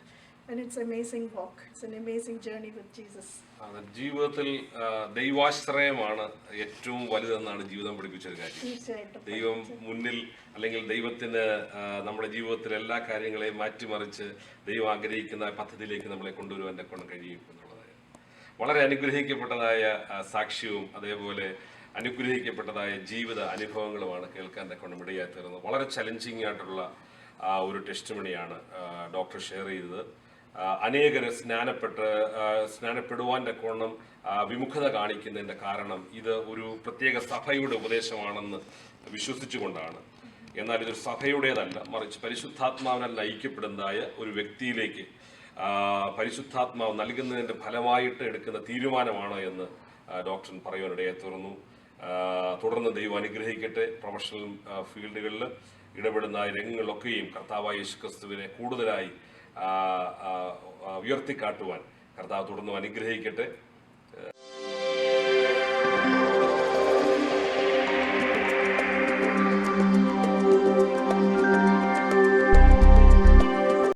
And it's an amazing walk. It's an amazing journey with Jesus. ജീവിതത്തിൽ ദൈവാശ്രയമാണ് ഏറ്റവും വലുതെന്നാണ് ജീവിതം പഠിപ്പിച്ചൊരു കാര്യം. ദൈവം മുന്നിൽ, അല്ലെങ്കിൽ ദൈവത്തിന് നമ്മുടെ ജീവിതത്തിൽ എല്ലാ കാര്യങ്ങളെയും മാറ്റിമറിച്ച് ദൈവം ആഗ്രഹിക്കുന്ന പദ്ധതിയിലേക്ക് നമ്മളെ കൊണ്ടുവരുവാൻ കൊണ്ട് കഴിയും എന്നുള്ളത് വളരെ അനുഗ്രഹിക്കപ്പെട്ടതായ സാക്ഷ്യവും അതേപോലെ അനുഗ്രഹിക്കപ്പെട്ടതായ ജീവിത അനുഭവങ്ങളുമാണ് കേൾക്കാൻ കൊണ്ട് ഇടയായി തീർന്നത്. വളരെ ചലഞ്ചിങ് ആയിട്ടുള്ള ഒരു ടെസ്റ്റിമണിയാണ് ഡോക്ടർ ഷെയർ ചെയ്തത്. അനേകരെ സ്നാനപ്പെടുവാൻ്റെ കോണം വിമുഖത കാണിക്കുന്നതിൻ്റെ കാരണം ഇത് ഒരു പ്രത്യേക സഭയുടെ ഉപദേശമാണെന്ന് വിശ്വസിച്ചുകൊണ്ടാണ്. എന്നാൽ ഇതൊരു സഭയുടേതല്ല, മറിച്ച് പരിശുദ്ധാത്മാവിനാൽ നയിക്കപ്പെടുന്നതായ ഒരു വ്യക്തിയിലേക്ക് പരിശുദ്ധാത്മാവ് നൽകുന്നതിൻ്റെ ഫലമായിട്ട് എടുക്കുന്ന തീരുമാനമാണ് എന്ന് ഡോക്ടർ പറയുവാനിടയായി തീർന്നു. തുടർന്ന് ദൈവം അനുഗ്രഹിക്കട്ടെ. പ്രൊഫഷണൽ ഫീൽഡുകളിൽ ഇടപെടുന്ന രംഗങ്ങളിലൊക്കെയും കർത്താവായ യേശുക്രിസ്തുവിനെ കൂടുതലായി ഉയർത്തിക്കാട്ടുവാൻ കർത്താവ് തുടർന്നും അനുഗ്രഹിക്കട്ടെ.